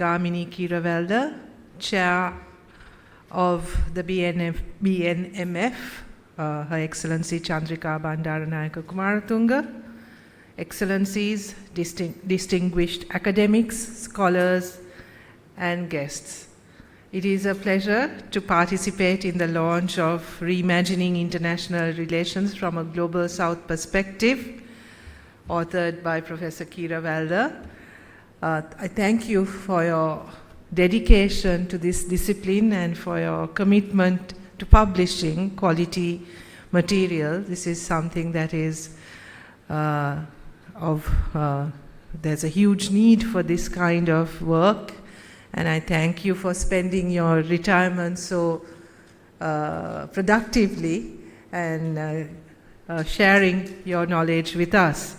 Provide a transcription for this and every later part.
Gamini Kierawelde, Chair of the BNMF, Her Excellency Chandrika Bandaranayake Kumaratunga, Excellencies, distinguished academics, scholars, and guests. It is a pleasure to participate in the launch of Reimagining International Relations from a Global South Perspective, authored by Professor Kierawelde. I thank you for your dedication to this discipline and for your commitment to publishing quality material. This is something that is there's a huge need for this kind of work, and I thank you for spending your retirement so productively and sharing your knowledge with us.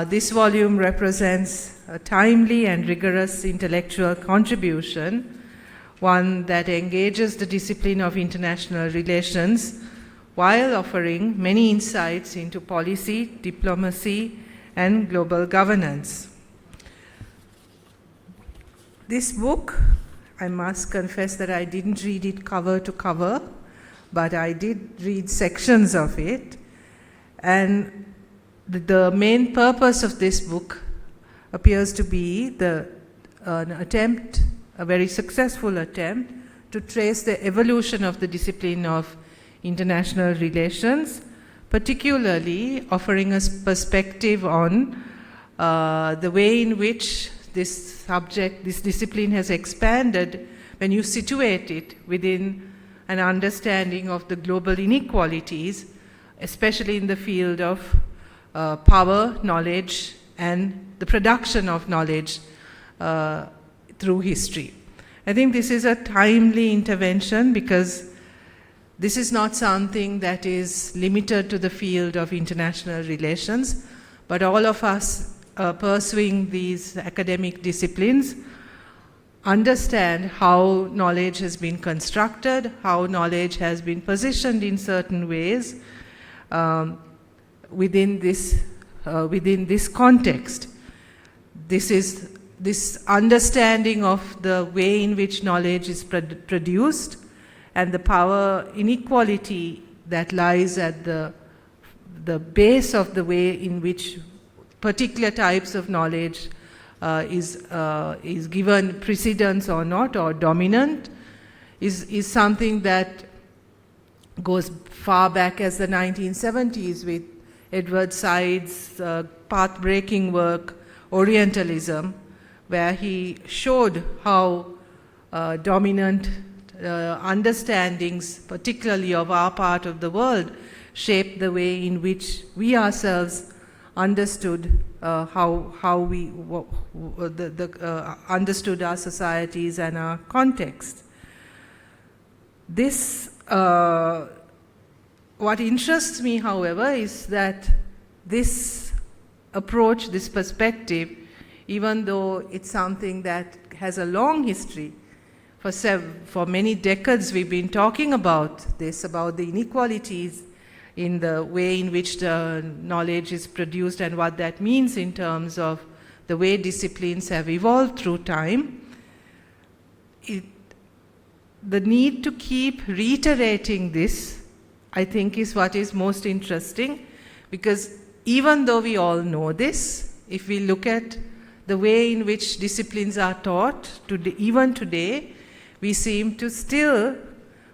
This volume represents a timely and rigorous intellectual contribution, one that engages the discipline of international relations while offering many insights into policy, diplomacy, and global governance. This book, I must confess that I didn't read it cover to cover, but I did read sections of it, and the main purpose of this book appears to be an attempt, a very successful attempt, to trace the evolution of the discipline of international relations, particularly offering us perspective on the way in which this discipline has expanded when you situate it within an understanding of the global inequalities, especially in the field of power, knowledge, and the production of knowledge through history. I think this is a timely intervention because this is not something that is limited to the field of international relations, but all of us pursuing these academic disciplines understand how knowledge has been constructed, how knowledge has been positioned in certain ways within this context. This understanding of the way in which knowledge is produced and the power inequality that lies at the base of the way in which particular types of knowledge is given precedence or not, or dominant, is something that goes far back as the 1970s with Edward Said's path-breaking work, Orientalism, where he showed how dominant understandings, particularly of our part of the world, shaped the way in which we ourselves understood how we understood our societies and our context. This, what interests me, however, is that this approach, this perspective, even though it's something that has a long history, for many decades we've been talking about this, about the inequalities in the way in which the knowledge is produced and what that means in terms of the way disciplines have evolved through time. The need to keep reiterating this, I think, is what is most interesting, because even though we all know this, if we look at the way in which disciplines are taught, even today, we seem to still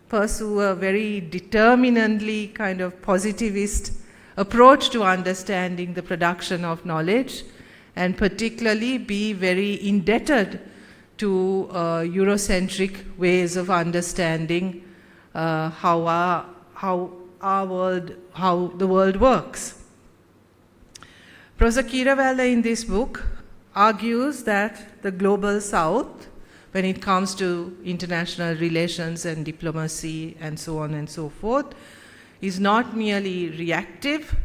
pursue a very determinedly kind of positivist approach to understanding the production of knowledge, and particularly be very indebted to Eurocentric ways of understanding how the world works. Professor Kierawelde in this book argues that the global South, when it comes to international relations and diplomacy and so on and so forth, is not merely reactive,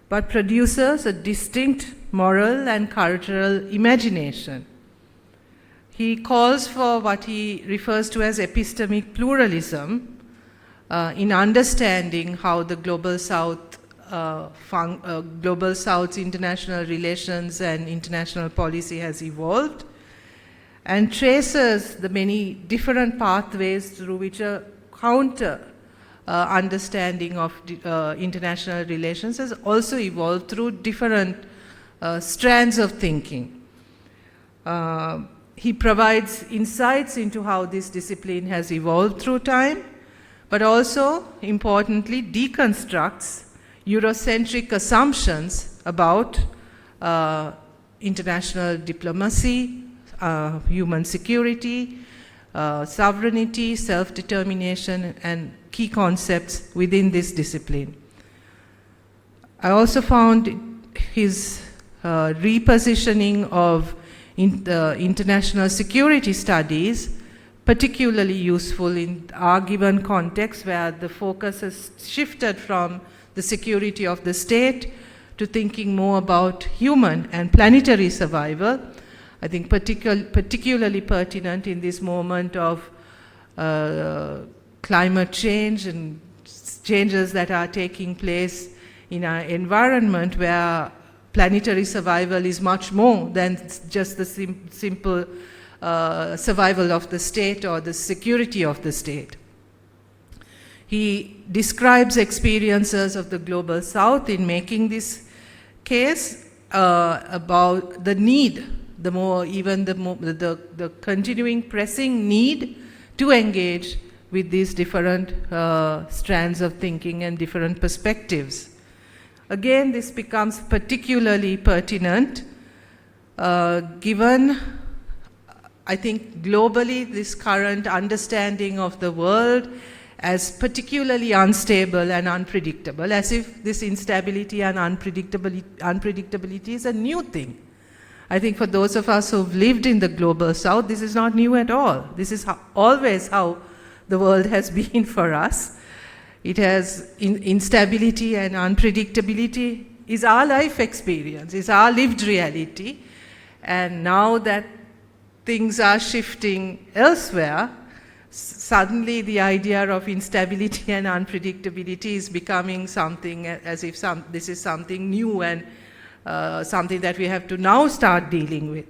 but produces a distinct moral and cultural imagination. He calls for what he refers to as epistemic pluralism in understanding how the global South, global South's international relations and international policy has evolved. and traces the many different pathways through which a counter understanding of international relations has also evolved through different strands of thinking. He provides insights into how this discipline has evolved through time, but also, importantly, deconstructs Eurocentric assumptions about international diplomacy, human security, sovereignty, self-determination, and key concepts within this discipline. I also found his repositioning of international security studies particularly useful in our given context, where the focus has shifted from the security of the state to thinking more about human and planetary survival. I think particularly pertinent in this moment of climate change and changes that are taking place in our environment, where planetary survival is much more than just the simple survival of the state or the security of the state. He describes experiences of the global south in making this case about the need, the continuing pressing need to engage with these different strands of thinking and different perspectives. Again, this becomes particularly pertinent given, I think, globally, this current understanding of the world as particularly unstable and unpredictable, as if this instability and unpredictability is a new thing. I think for those of us who've lived in the global south, this is not new at all. This is always how the world has been for us. It has instability and unpredictability is our life experience, is our lived reality. And now that things are shifting elsewhere, suddenly the idea of instability and unpredictability is becoming something as if this is something new and something that we have to now start dealing with.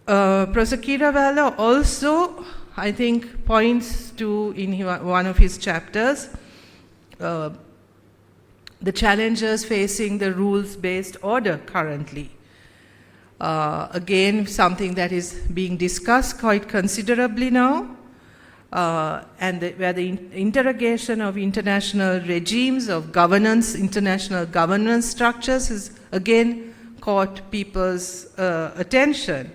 Professor Kiravala also, I think, points to, in one of his chapters, the challenges facing the rules-based order currently. Again, something that is being discussed quite considerably now, and where the interrogation of international regimes, of governance, international governance structures has again caught people's attention.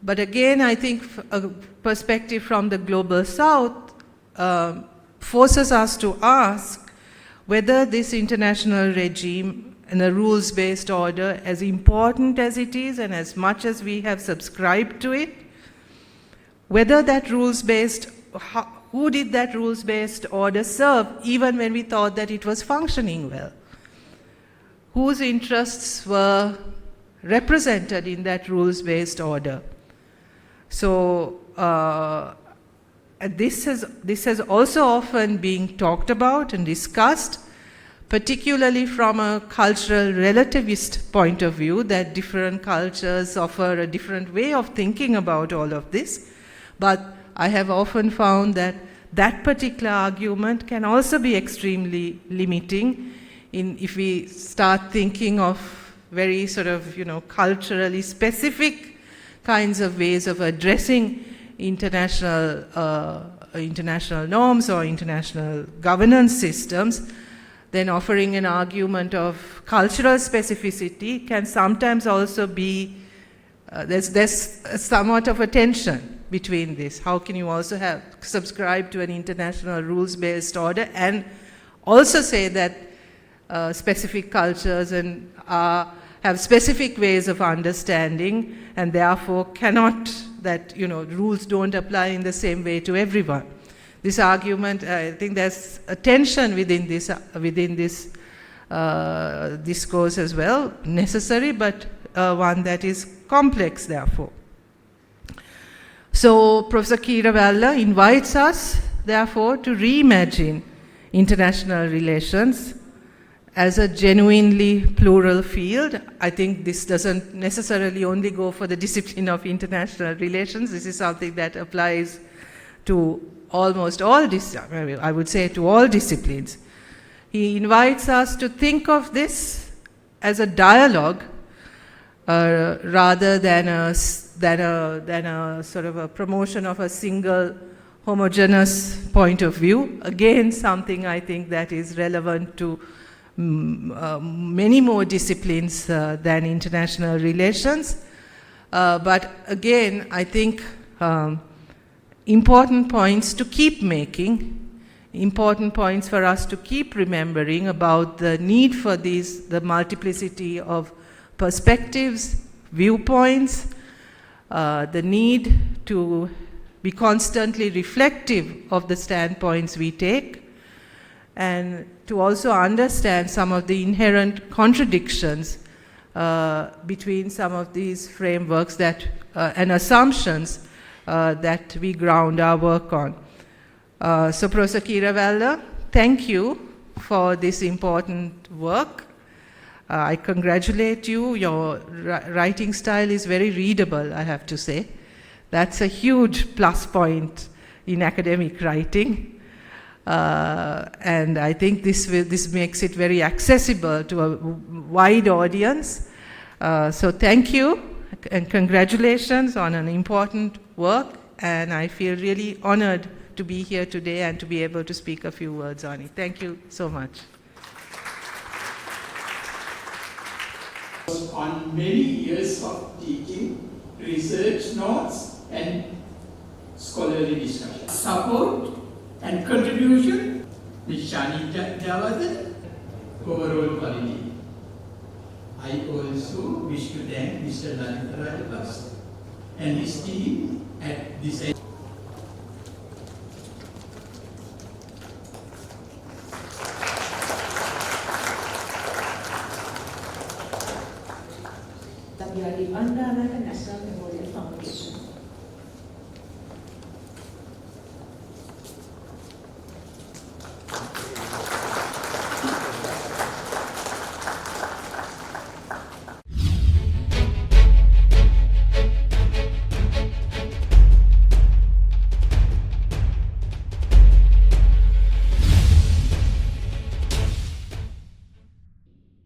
But again, I think a perspective from the global south forces us to ask whether this international regime and a rules-based order, as important as it is and as much as we have subscribed to it, whether that rules-based, who did that rules-based order serve even when we thought that it was functioning well? Whose interests were represented in that rules-based order? So this has also often been talked about and discussed, particularly from a cultural relativist point of view, that different cultures offer a different way of thinking about all of this. But I have often found that that particular argument can also be extremely limiting if we start thinking of very sort of, culturally specific kinds of ways of addressing international norms or international governance systems. Then offering an argument of cultural specificity can sometimes also be, there's somewhat of a tension between this. How can you also subscribe to an international rules-based order and also say that specific cultures and have specific ways of understanding, and therefore cannot, that rules don't apply in the same way to everyone. This argument, I think there's a tension within this discourse as well, necessary, but one that is complex, therefore. So Professor Kiravala invites us, therefore, to reimagine international relations as a genuinely plural field. I think this doesn't necessarily only go for the discipline of international relations. This is something that applies to almost all, I would say to all disciplines. He invites us to think of this as a dialogue rather than a sort of a promotion of a single homogeneous point of view. Again, something I think that is relevant to many more disciplines than international relations. But again, I think important points to keep making, important points for us to keep remembering about the need for the multiplicity of perspectives, viewpoints, the need to be constantly reflective of the standpoints we take, and to also understand some of the inherent contradictions between some of these frameworks that and assumptions that we ground our work on. So Professor Kierawala, thank you for this important work. I congratulate you. Your writing style is very readable, I have to say. That's a huge plus point in academic writing. And I think this makes it very accessible to a wide audience. So thank you and congratulations on an important work. And I feel really honored to be here today and to be able to speak a few words on it. Thank you so much. On many years of teaching, research notes, and scholarly discussion. Support and contribution, Ms. Shani Javadan, overall quality. I also wish to thank Mr. Lanka Rajapaksa and his team at this end. We are the Lanka National